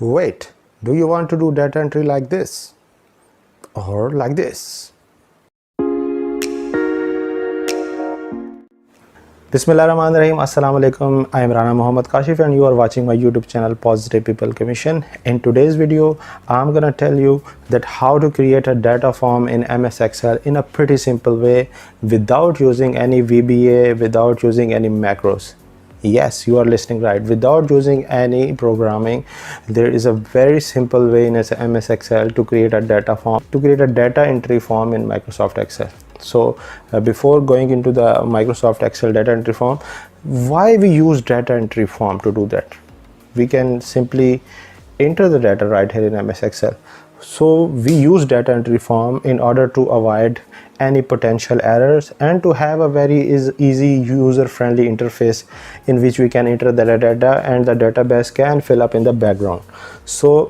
Wait, do you want to do data entry like this or like this? Bismillahirrahmanirrahim. Assalamu alaikum. I am Rana Muhammad Kashif and you are watching my YouTube channel Positive People Commission. In today's video, I'm gonna tell you that how to create a data form in MS Excel in a pretty simple way without using any VBA, without using any macros. Yes, you are listening right. Without using any programming, there is a very simple way in MS Excel to create a data form, to create a data entry form in Microsoft Excel. So before going into the Microsoft Excel data entry form, why we use data entry form to do that? We can simply enter the data right here in MS Excel. So we use data entry form in order to avoid any potential errors and to have a very easy user-friendly interface in which we can enter the data and the database can fill up in the background. So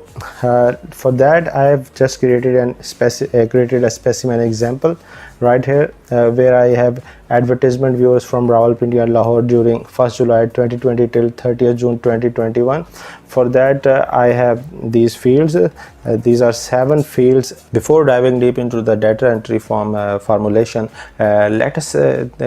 for that I have just created a specimen example right here where I have advertisement views from Rawalpindi and Lahore during 1st July 2020 till 30th June 2021. For that I have these fields. These are 7 fields. Before diving deep into the data entry form formulation, let us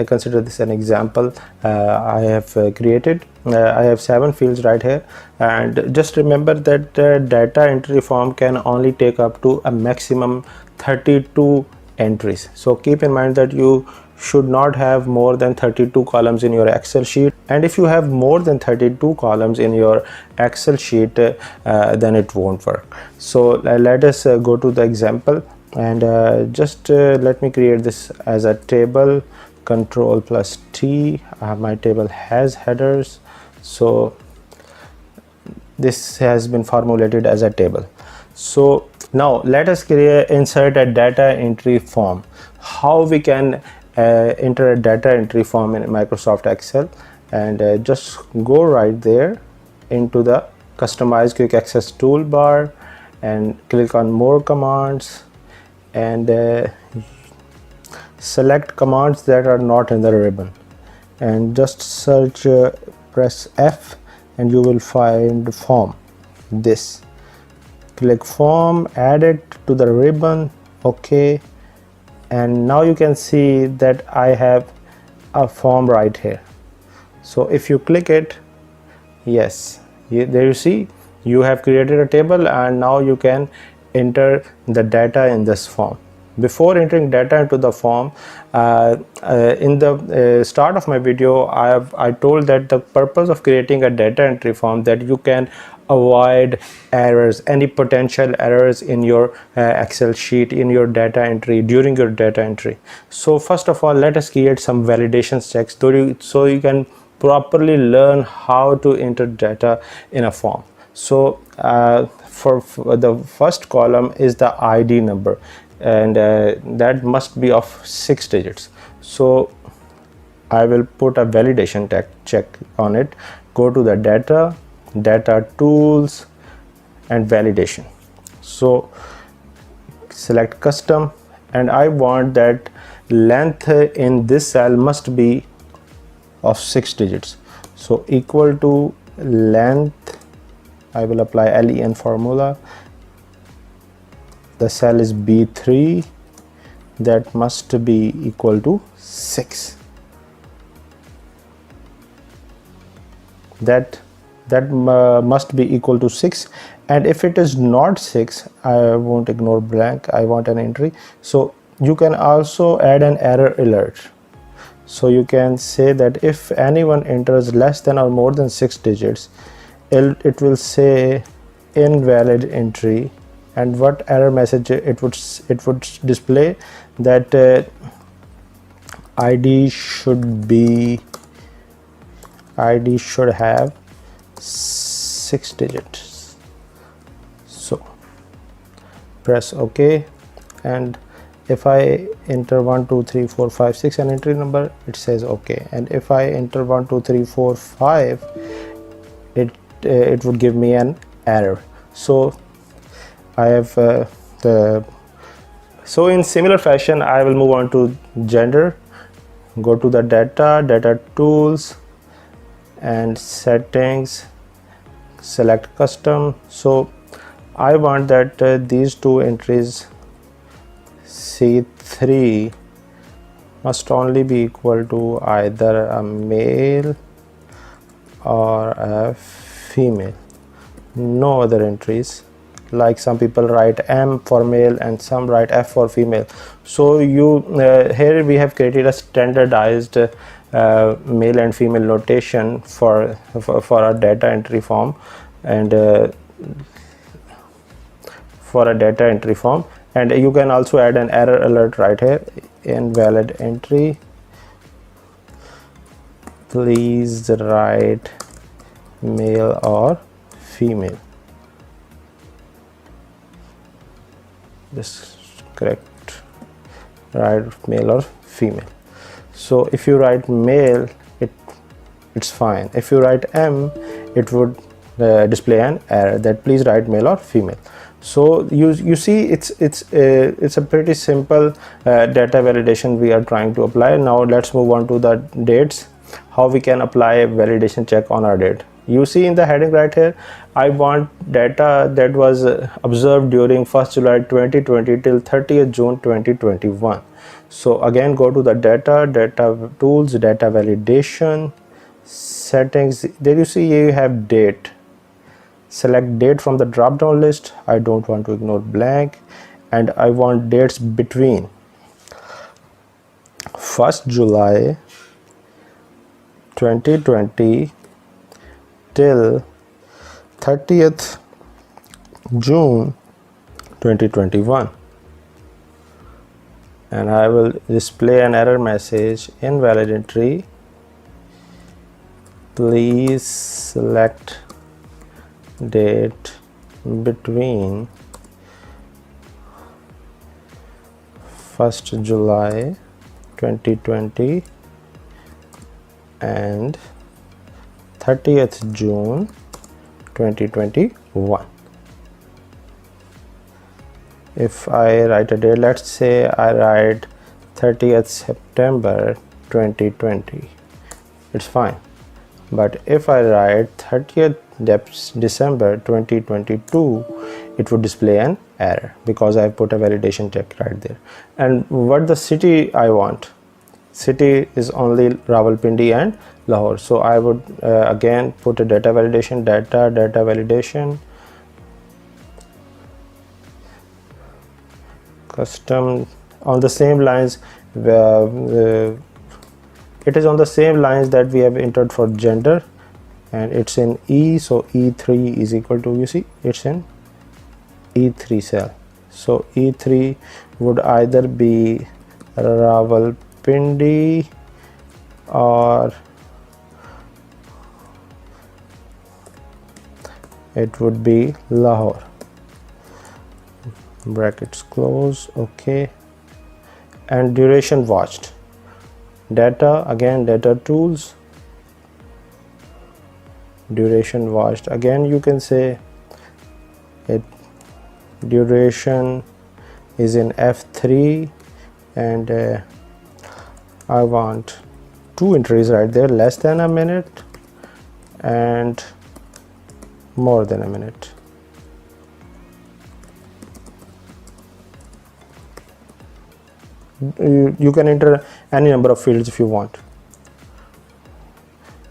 consider this an example I have created. I have 7 fields right here, and just remember that data entry form can only take up to a maximum 32 entries. So keep in mind that you should not have more than 32 columns in your Excel sheet, and if you have more than 32 columns in your Excel sheet then it won't work. So let us go to the example and just let me create this as a table. Control plus T. My table has headers, so this has been formulated as a table. So now let us insert a data entry form. How we can enter a data entry form in Microsoft Excel, and just go right there into the customize quick access toolbar and click on more commands and select commands that are not in the ribbon and just search, press F and you will find form. This, click form, add it to the ribbon, okay, and now you can see that I have a form right here. So if you click it, yes, there you see you have created a table and now you can enter the data in this form. Before entering data into the form, in the start of my video I told that the purpose of creating a data entry form that you can avoid errors, any potential errors in your Excel sheet, in your data entry, during your data entry. So first of all, let us create some validation checks so you can properly learn how to enter data in a form. So for the first column is the ID number, and that must be of 6 digits. So I will put a validation check on it. Go to the data tools and validation. So select custom, and I want that length in this cell must be of 6 digits. So equal to length, I will apply len formula. The cell is B3, that must be equal to 6. That must be equal to 6, and if it is not 6, I won't ignore blank, I want an entry. So you can also add an error alert. So you can say that if anyone enters less than or more than 6 digits, it will say invalid entry, and what error message it would display, that ID should have 6 digits. So press OK, and if I enter 1 2 3 4 5 6 an entry number, it says OK, and if I enter 1 2 3 4 5, it would give me an error. So I have so in similar fashion I will move on to gender. Go to the data tools and settings, select custom. So I want that these two entries C3 must only be equal to either a male or a female, no other entries. Like some people write M for male and some write F for female. So you here we have created a standardized male and female notation for a data entry form, and for a data entry form. And you can also add an error alert right here: invalid entry, please write male or female. Just correct, write male or female. So if you write male, it's fine. If you write M, it would display an error that please write male or female. So you see, it's a pretty simple data validation we are trying to apply. Now let's move on to the dates, how we can apply a validation check on our date. You see in the heading right here, I want data that was observed during 1st July 2020 till 30th June 2021. So again, go to the data tools, data validation, settings. There you see you have date. Select date from the drop down list. I don't want to ignore blank, and I want dates between 1st July 2020 till 30th June 2021, and I will display an error message: invalid entry, please select date between 1st July 2020 and 30th June 2021. If I write a date, let's say I write 30th September 2020, it's fine. But if I write 30th December 2022, it would display an error because I put a validation check right there. And what the city I want, city is only Rawalpindi and Lahore. So I would again put a data validation, data validation, custom, on the same lines. It is on the same lines that we have entered for gender, and it's in E, so E3 is equal to, you see, it's in E3 cell. So E3 would either be Rawalpindi or it would be Lahore. Brackets close. Okay. And duration watched. Data, again data tools, duration watched. Again you can say it duration is in F3, and I want two entries right there: less than a minute and more than a minute. You can enter any number of fields if you want.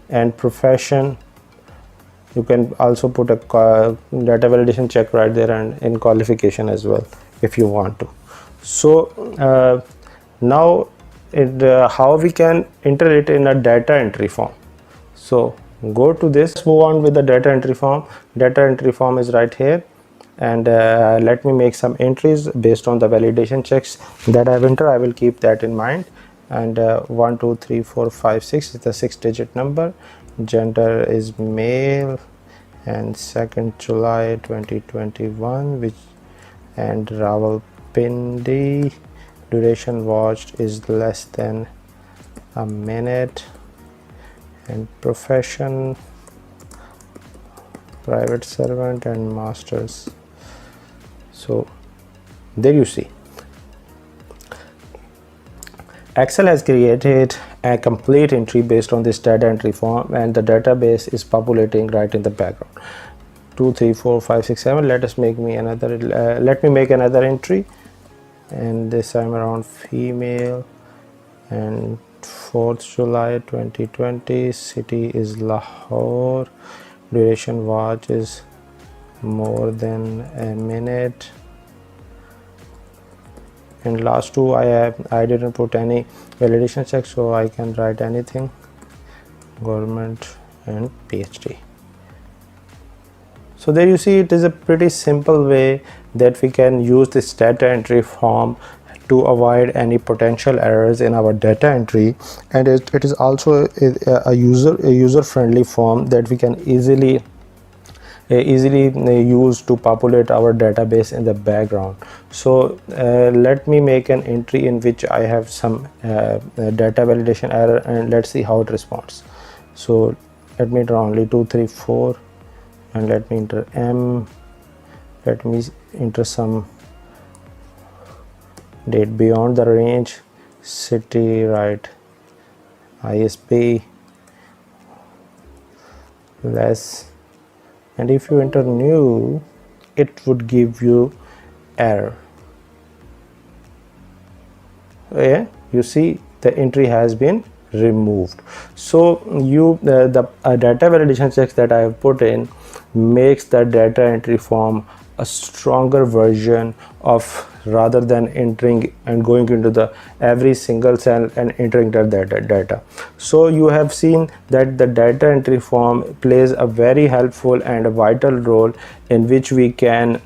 And profession, you can also put a data validation check right there, and in qualification as well if you want to. So now how we can enter it in a data entry form. So go to this, move on with the data entry form. Data entry form is right here, and let me make some entries based on the validation checks that I've entered. I will keep that in mind. And 1 2 3 4 5 6 is the 6-digit number. Gender is male, and 2nd July 2021, which, and Rawalpindi, duration watched is less than a minute, and profession private servant and masters. So there you see, Excel has created a complete entry based on this data entry form, and the database is populating right in the background. 2 3 4 5 6 7. Let me make another entry, and this time around female, and 4th July 2020. City is Lahore. Duration watch is more than a minute. And last two I didn't put any validation check, so I can write anything, government and PhD. So there you see, it is a pretty simple way that we can use this data entry form to avoid any potential errors in our data entry, and it is also a user friendly form that we can easily use to populate our database in the background. So let me make an entry in which I have some data validation error, and let's see how it responds. So let me enter only 2 3 4, and let me enter M. Let me enter some date beyond the range, city, right, ISP, less, and if you enter new, it would give you error. Yeah, you see the entry has been removed. So the data validation checks that I have put in makes the data entry form a stronger version of, rather than entering and going into the every single cell and entering the data. So you have seen that the data entry form plays a very helpful and a vital role in which we can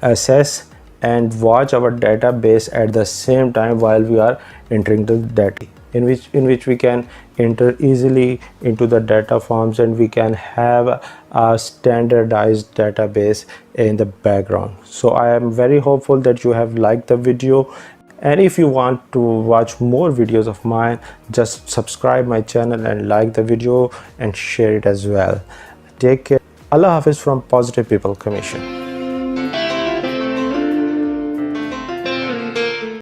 assess and watch our database at the same time while we are entering the data, in which we can enter easily into the data forms, and we can have a standardized database in the background. So I am very hopeful that you have liked the video, and if you want to watch more videos of mine, just subscribe my channel and like the video and share it as well. Take care. Allah Hafiz from Positive People Commission.